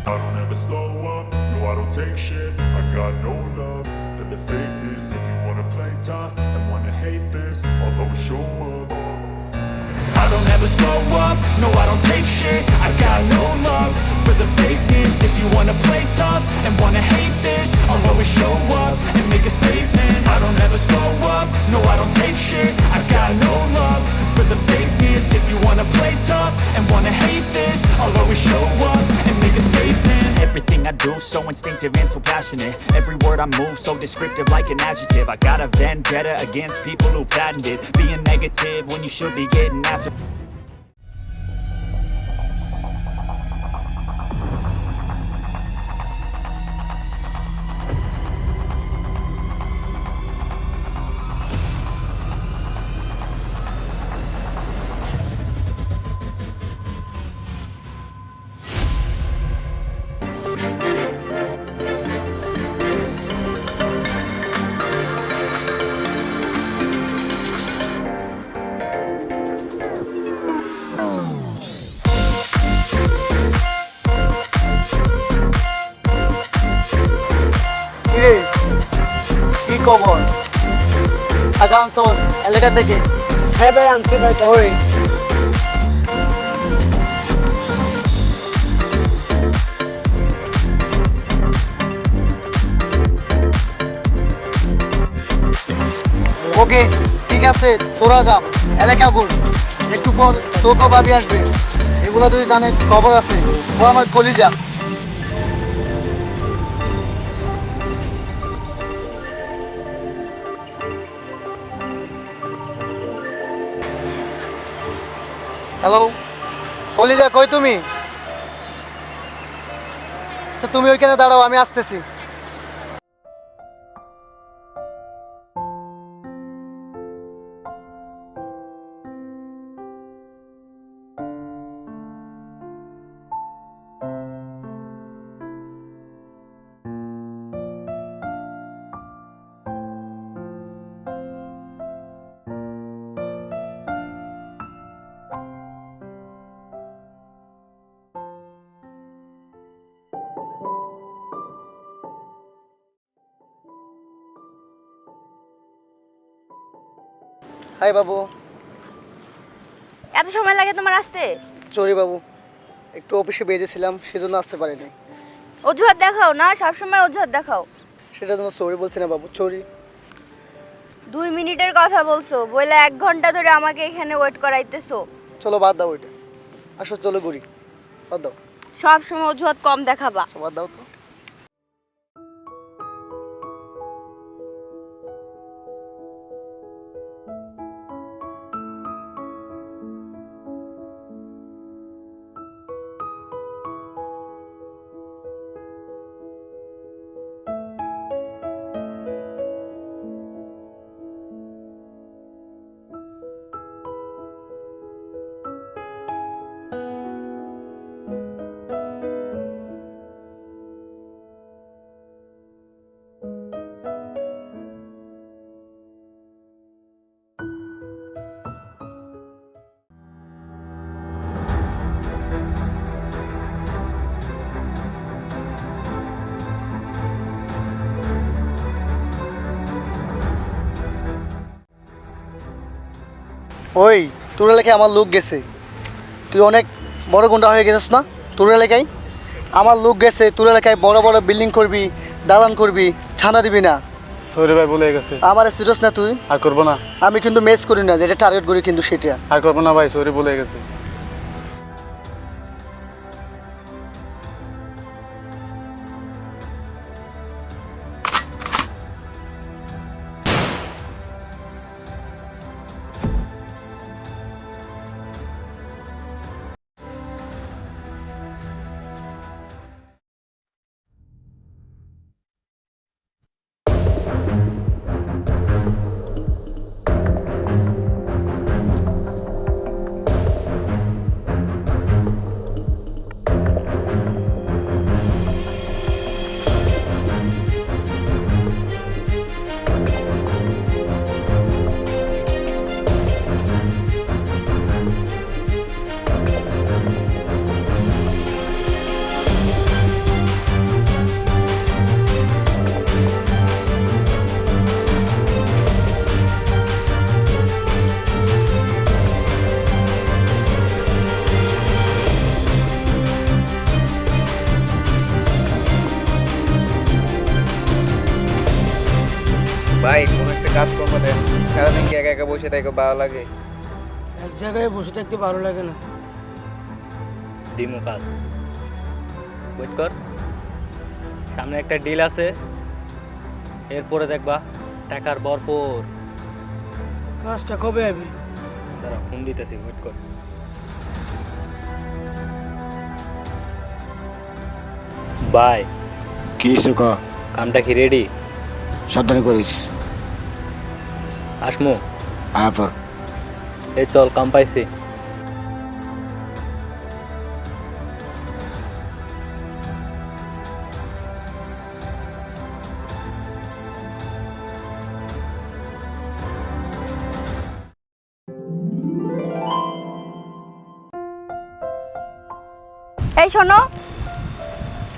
I don't ever slow up, no I don't take shit. I got no love for the fakeness. If you wanna play tough and wanna hate this, I'll always show up. I don't ever slow up, no I don't take shit. I got no love for the fakeness. If you wanna play tough and wanna hate this, I'll always show up and make a statement. I don't ever slow up, no I don't take shit. I got no love for the fakeness. If you wanna play tough and wanna hate this, I'll always show up and make a statement. Everything I do so instinctive and so passionate. Every word I move so descriptive like an adjective. I got a vendetta against people who patented being negative when you should be getting after. কি খবর? আসানসোল এলাকা থেকে। হ্যাঁ ভাই আনছি ভাই, ওই ওকে ঠিক আছে, তোরা যা এলাকা বল। একটু পর তোকে ভাবি আসবে, এগুলো তুই জানে খবর আছে। ও আমার কলিজা। হ্যালো কলিজা, কই তুমি? আচ্ছা তুমি ওইখানে দাঁড়াও, আমি আসতেছি। হাই বাবু। এত সময় লাগে তোমার আসতে? সরি বাবু, একটু অফিসে বেজেছিলাম, সেজন্য আসতে পারিনি। অজুহাত দেখাও না, সবসময় অজুহাত দেখাও। সেটা জন্য সরি বলছি না বাবু, সরি। 2 মিনিটের কথা বলছো, বলে 1 ঘন্টা ধরে আমাকে এখানে ওয়েট করাইতেছো। চলো বাদ দাও ওইটা, আসো চলো ঘুরি। বাদ দাও, সব সময় অজুহাত কম দেখাবা। বাদ দাও তো। ওই তোর এলাকায় আমার লোক গেছে, তুই অনেক বড় গুন্ডা হয়ে গেছিস না? তোর এলাকায় আমার লোক গেছে, তোর এলাকায় বড় বড় বিল্ডিং করবি, দালান করবি, ছানা দিবি না। সরি ভাই, ভুলে গেছে। আমার সিরিয়াস না তুই? আর করবো না। আমি কিন্তু মেস করি না, যেটা টার্গেট করি কিন্তু সেটা। আর করবো না ভাই, সরি ভুলে গেছে। করবেন? সারাদিন কি একা একা বসে থাকো ভালো লাগে? এক জায়গায় বসে থাকতে ভালো লাগে না। দিমু কাজ ওয়েট কর, সামনে একটা ডিল আছে, এরপরে দেখবা টাকার ভরপুর। কাজটা কবে হবে? দাঁড়া ফোন দিতেছি, ওয়েট কর। বাই, কি ক কামটা কি রেডি? সাবধানে করিস। আসমু? আয়াপর এই চল, কাম পাইছি। এই শোনো।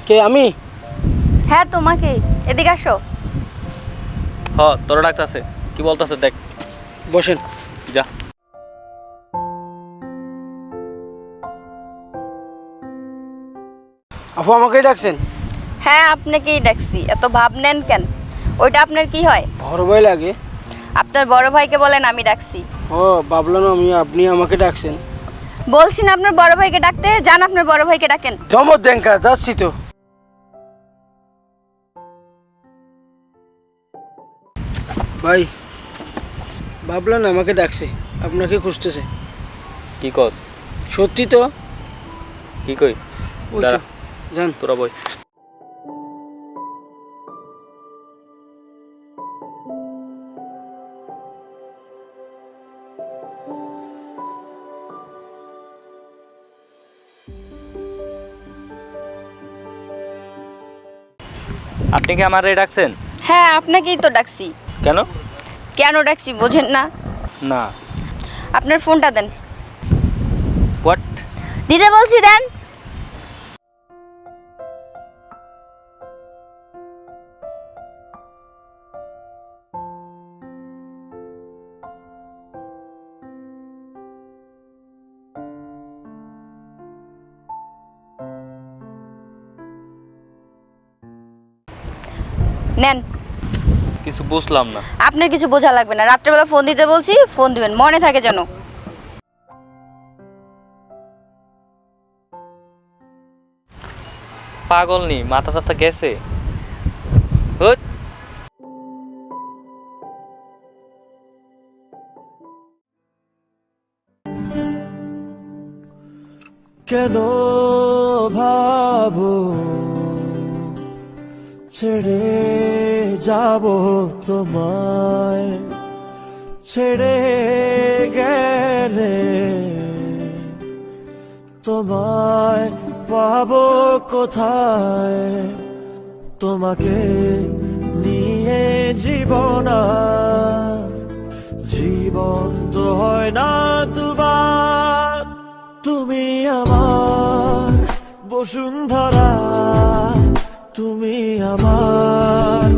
কে আমি? হ্যাঁ তোমাকে, এদিকে আসো। হ, তোর ডাকতেছে, কি বলতেছে দেখ। বসেন। যা। আপু আমাকেই ডাকছেন? হ্যাঁ আপনাকেই ডাকছি, এত ভাব নেন কেন? ওইটা আপনার কি হয়? বড় ভাই লাগে। আপনার বড় ভাইকে বলেন আমি ডাকছি। ও ভাবলাম আমি আপনি আমাকে ডাকছেন। বলছি না আপনার বড় ভাইকে ডাকতে, যান আপনার বড় ভাইকে ডাকেন। ধমক দেন কা, যাচ্ছি তো। ভাই ভাবলেন আমাকে ডাকছে, আপনাকে খুঁজতেছে। কি কস? সত্যি তো? কি কই? ওই তো, দাঁড়া, যান। তোরা বই। আপনি কি আমারে ডাকছেন? হ্যাঁ আপনাকেই তো ডাকছি। কেন? কেন ডাকছি বোঝেন না? না। আপনার ফোনটা দেন। হোয়াট? দিতে বলছি, দেন। নেন। কিছু বুঝলাম না। আপনার কিছু বোঝা লাগবে না, রাত্রেবেলা ফোন দিতে বলছি, ফোন দিবেন, মনে থাকে যেন। পাগল নি, মাথা টাথা গেছে? হুট। কেন ভাবো ছেড়ে যাব তোমায়, ছেড়ে গেলে তোমায় পাবো কোথায়? তোমাকে নিয়ে জীবন জীবন তো হয় না দুবার। তুমি আমার বসুন্ধরা, তুমি আমার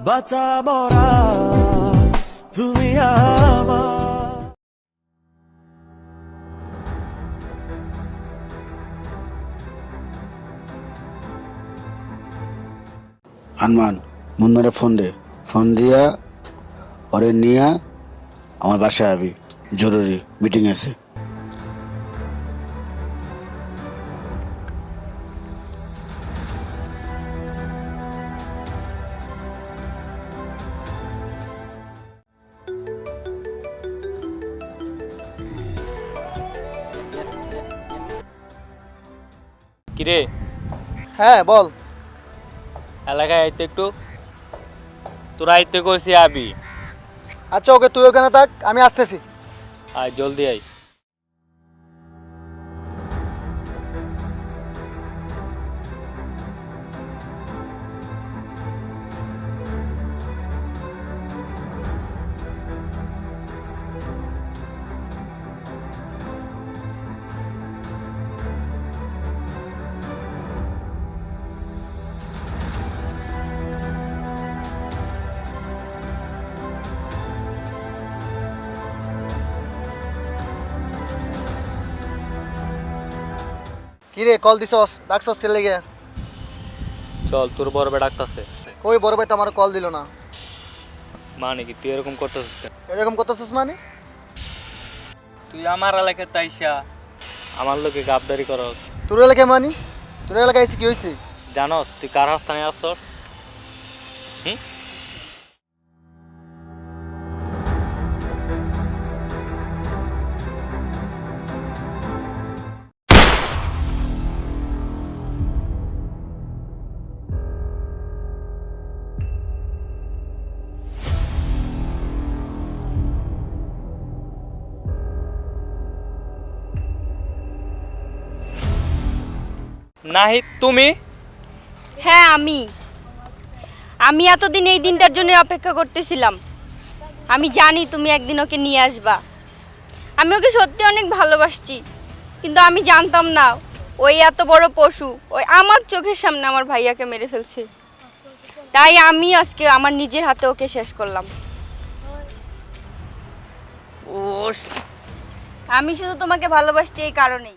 বাঁচা মরা, তুমি আমার। আনমান মুন্নারে ফোন দে, ফোন দিয়া ওরে নিয়ে আমার বাসায় আবি, জরুরি মিটিং আছে। কিরে, হ্যাঁ বল। এলাকায় আইতে একটু, তোরা আইতে কইছি আবি। আচ্ছা ওকে, তুই ওখানে থাক, আমি আসতেছি। আয় জলদি আয়। কিরে কল দিছস, ডাকছস কে লেগে? চল, তোর বড় ভাই ডাকতাছে। কই বড় ভাই তো আমার কল দিল না। মানে কি তুই এরকম করতেছিস কেন? এরকম করতেছিস মানে? তুই আমার এলাকায় তাইসা আমার লোকে গাবদারি করস। তোর এলাকায় মানি? তোর এলাকায় এসে কি হয়েছে? জানস তুই কার হাস্তানে আসছস? হুম? নাহিদ তুমি? হ্যাঁ আমি এতদিন এই দিনটার জন্য অপেক্ষা করতেছিলাম। আমি জানি তুমি একদিন ওকে নিয়ে আসবা। আমি ওকে সত্যি অনেক ভালোবাসছি, কিন্তু আমি জানতাম না ওই এত বড় পশু ওই আমার চোখের সামনে আমার ভাইয়াকে মেরে ফেলছে। তাই আমি আজকে আমার নিজের হাতে ওকে শেষ করলাম। আমি শুধু তোমাকে ভালোবাসছি এই কারণেই।